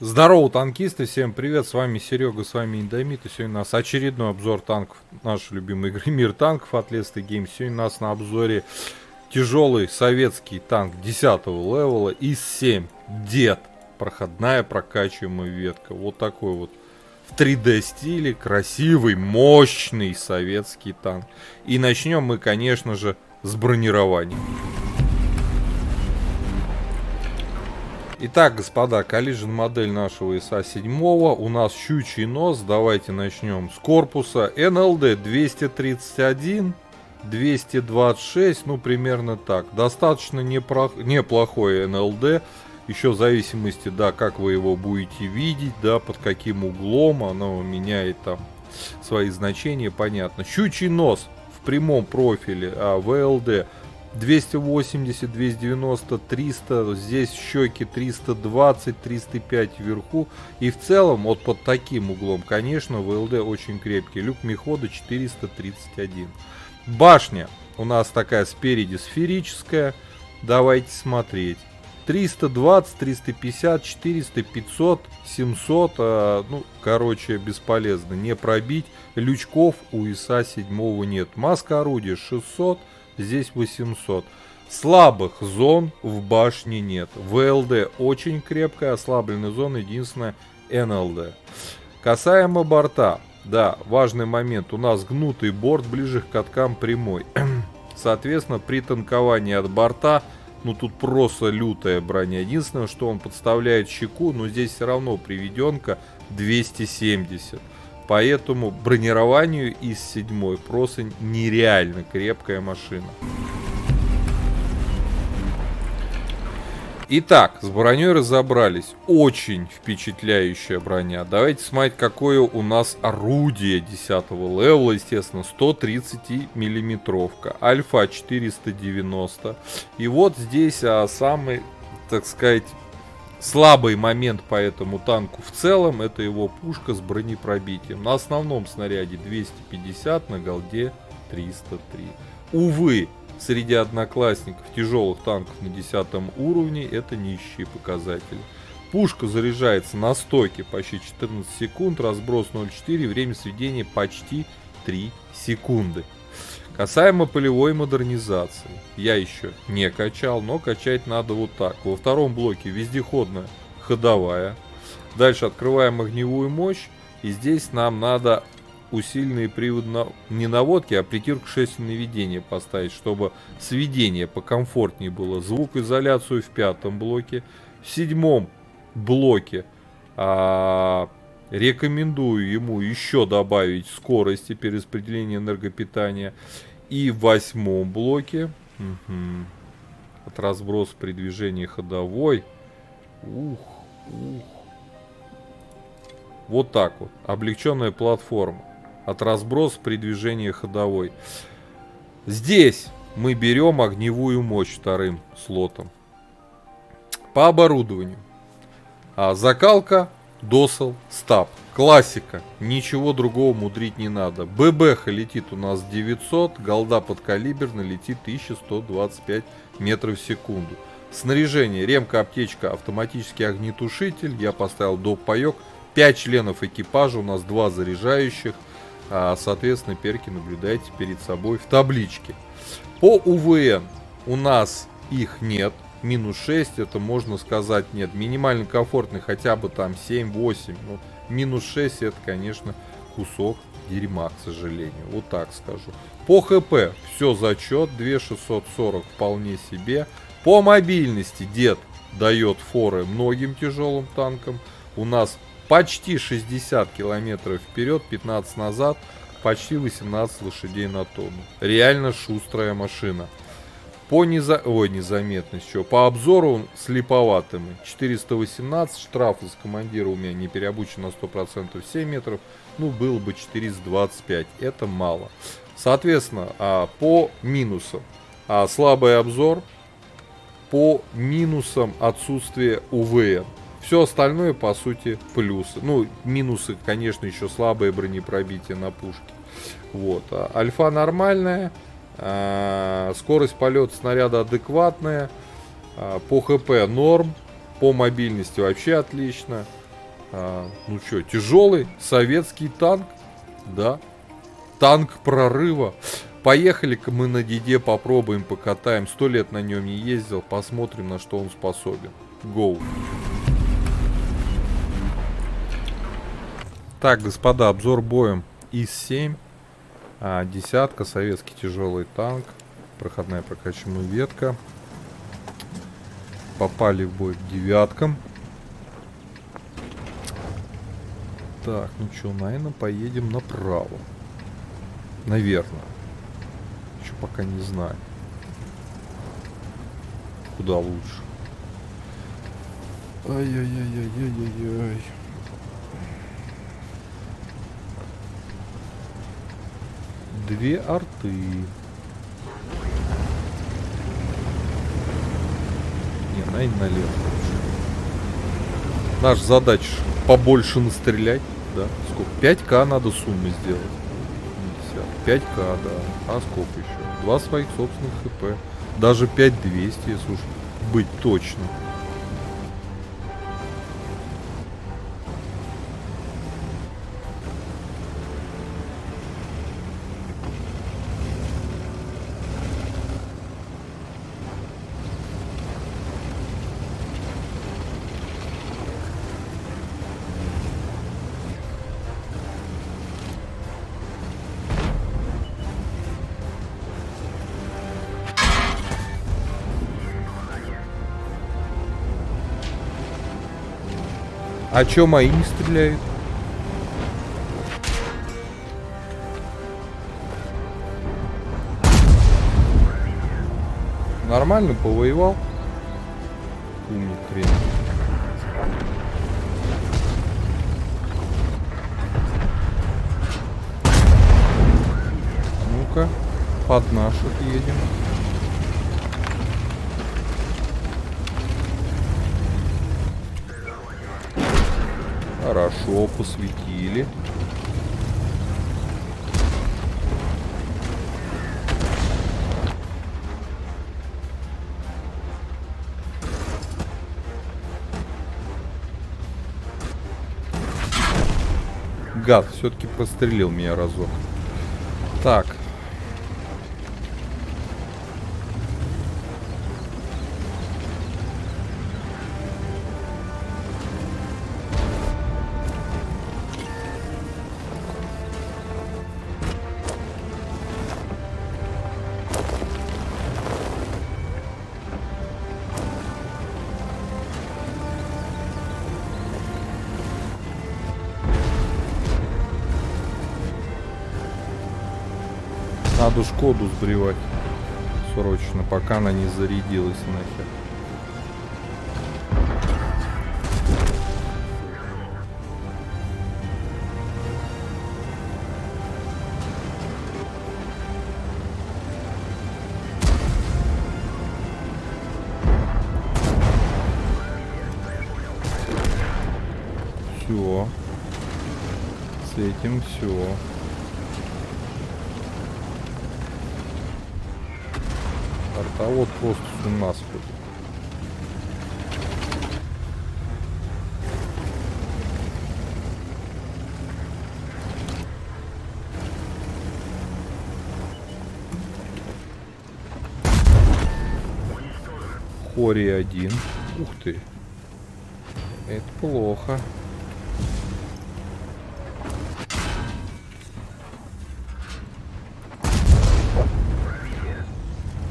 Здорово, танкисты, всем привет, с вами Серега, с вами Индомит, и сегодня у нас очередной обзор танков, нашей любимой игры Мир танков от Lesta Games. Сегодня у нас на обзоре тяжелый советский танк 10-го левела ИС-7, Дед, проходная прокачиваемая ветка, вот такой вот в 3D стиле, красивый, мощный советский танк. И начнем мы, конечно же, с бронирования. Итак, господа, коллижен модель нашего ИСа-7 у нас щучий нос. Давайте начнем с корпуса. НЛД 231, 226, ну примерно так. Достаточно неплохой НЛД. Еще в зависимости, да, как вы его будете видеть, да, под каким углом оно меняет там свои значения, понятно. Щучий нос в прямом профиле, ВЛД 280, 290, 300, здесь щеки 320, 305 вверху. И в целом, вот под таким углом, конечно, ВЛД очень крепкий. Люк мехода 431. Башня у нас такая спереди сферическая. Давайте смотреть. 320, 350, 400, 500, 700. Ну, короче, бесполезно. Не пробить. Лючков у ИСа-7 нет. Маска орудия 600. Здесь 800. Слабых зон в башне нет. ВЛД очень крепкая, ослабленная зона единственная НЛД. Касаемо борта. Да, важный момент. У нас гнутый борт, ближе к каткам прямой. Соответственно, при танковании от борта, ну тут просто лютая броня. Единственное, что он подставляет щеку, но здесь все равно приведенка 270. Поэтому бронированию ИС-7 просто нереально крепкая машина. Итак, с броней разобрались. Очень впечатляющая броня. Давайте смотреть, какое у нас орудие 10-го левела. Естественно, 130 миллиметровка. Альфа 490. И вот здесь самый, так сказать, слабый момент по этому танку в целом — это его пушка с бронепробитием. На основном снаряде 250, на голде 303. Увы, среди одноклассников тяжелых танков на 10 уровне это нищие показатели. Пушка заряжается на стойке почти 14 секунд, разброс 0,4, время сведения почти 3 секунды. Касаемо полевой модернизации, я еще не качал, но качать надо вот так. Во втором блоке вездеходная ходовая. Дальше открываем огневую мощь. И здесь нам надо усиленный привод не наводки, а притирку шествия наведения поставить, чтобы сведение покомфортнее было. Звукоизоляцию в 5-м блоке. В 7-м блоке рекомендую ему еще добавить скорости перераспределения энергопитания. И в 8-м блоке от разброса при движении ходовой. Вот так вот. Облегченная платформа. От разброса при движении ходовой. Здесь мы берем огневую мощь вторым слотом. По оборудованию. Закалка досел стаб. Классика. Ничего другого мудрить не надо. ББХ летит у нас 900. Голда подкалиберная летит 1125 метров в секунду. Снаряжение. Ремка, аптечка, автоматический огнетушитель. Я поставил доп. Паёк. 5 членов экипажа. У нас 2 заряжающих. Соответственно, перки наблюдайте перед собой в табличке. По УВН у нас их нет. Минус 6, это можно сказать нет. Минимально комфортный хотя бы там 7-8. Но минус 6 это, конечно, кусок дерьма, к сожалению. Вот так скажу. По ХП все зачет. 2640 вполне себе. По мобильности дед дает форы многим тяжелым танкам. У нас почти 60 километров вперед, 15 назад. Почти 18 лошадей на тонну. Реально шустрая машина. По незаметности, по обзору он слеповатым. 418, штраф из командира у меня не переобучен на 100%, 7 метров. Ну, было бы 425, это мало. Соответственно, по минусам. Слабый обзор. По минусам отсутствие УВН. Все остальное, по сути, плюсы. Ну, минусы, конечно, еще слабое бронепробитие на пушке. Вот. Альфа нормальная. Скорость полета снаряда адекватная. По ХП норм. По мобильности вообще отлично. Ну что, тяжелый советский танк? Да. Танк прорыва. Поехали-ка мы на Диде попробуем, покатаем. 100 лет на нем не ездил. Посмотрим, на что он способен. Гоу. Так, господа, обзор боем ИС-7. Десятка, советский тяжелый танк. Проходная прокачиваемая ветка. Попали в бой к девяткам. Так, ну что, наверное, поедем направо. Наверное. Еще пока не знаю. Куда лучше? Ай-яй-яй-яй-яй-яй-яй. Две арты. Не, наверное, налево. Наша задача побольше настрелять. Да, сколько? 5К надо суммы сделать. 5К, да. А сколько еще? 2 своих собственных ХП. Даже 5200, если уж быть точным. А чё мои не стреляют? Нормально повоевал? Умник хрен. Ну-ка, под наших едем. Хорошо, посветили. Гад, все-таки прострелил меня разок. Так. Надо Шкоду сбривать срочно, пока она не зарядилась нахер. Все. С этим все. Артовод просто с ума сходит. Хори один. Ух ты. Это плохо.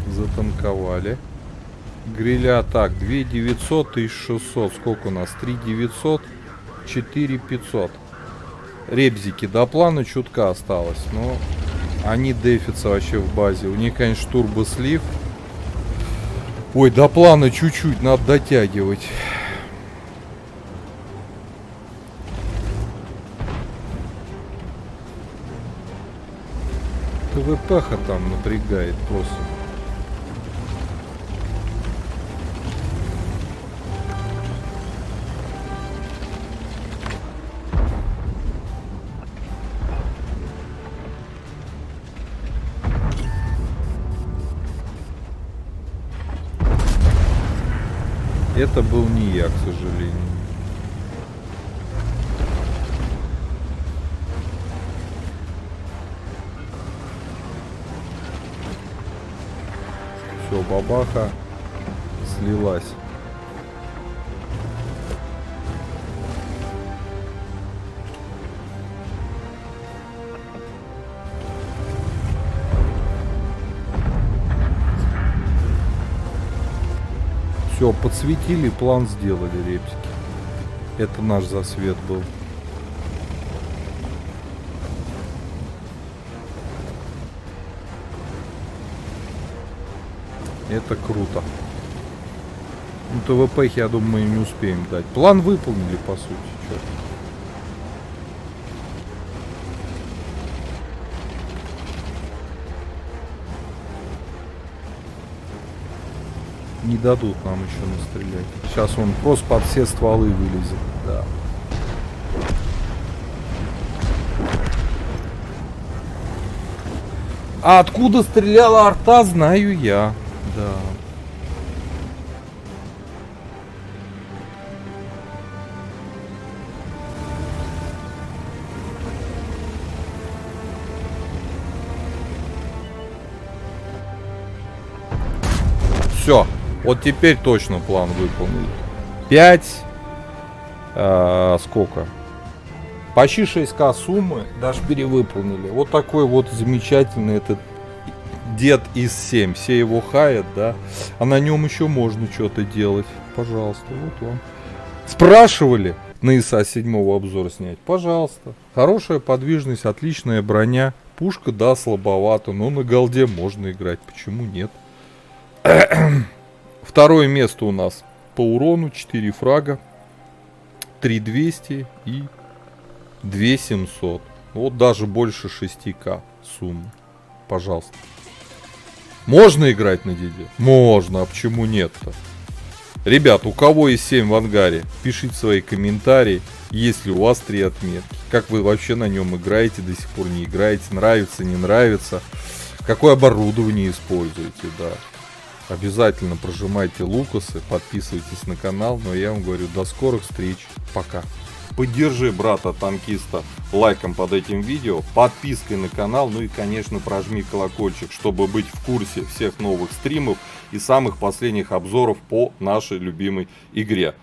Затанковали. Гриля так, 2900, 1600. Сколько у нас? 3900, 4500. Ребзики до плана чутка осталось, но они дефятся вообще в базе. У них, конечно, турбослив. Ой, до плана чуть-чуть надо дотягивать. ТВП-ха там напрягает просто. Это был не я, к сожалению. Все, бабаха слилась. Все, подсветили, план сделали, репсики. Это наш засвет был. Это круто. Ну, ТВП, я думаю, мы не успеем дать. План выполнили, по сути. Чё? Не дадут нам еще настрелять. Сейчас он просто под все стволы вылезет. Да. А откуда стреляла арта, знаю я. Да. Все. Вот теперь точно план выполнили. 5. Сколько? Почти 6к суммы даже перевыполнили. Вот такой вот замечательный этот дед из 7. Все его хаят, да. А на нем еще можно что-то делать. Пожалуйста, вот вам. Спрашивали на ИСа 7 обзор снять. Пожалуйста. Хорошая подвижность, отличная броня. Пушка, да, слабовато, но на голде можно играть. Почему нет? Второе место у нас по урону. 4 фрага. 3200 и 2700. Вот даже больше 6к суммы. Пожалуйста. Можно играть на Диде? Можно. А почему нет-то? Ребят, у кого есть 7 в ангаре, пишите свои комментарии, есть ли у вас 3 отметки. Как вы вообще на нем играете, до сих пор не играете, нравится, не нравится. Какое оборудование используете, да. Обязательно прожимайте лукасы, подписывайтесь на канал. Но я вам говорю, до скорых встреч. Пока. Поддержи брата-танкиста лайком под этим видео, подпиской на канал, ну и, конечно, прожми колокольчик, чтобы быть в курсе всех новых стримов и самых последних обзоров по нашей любимой игре.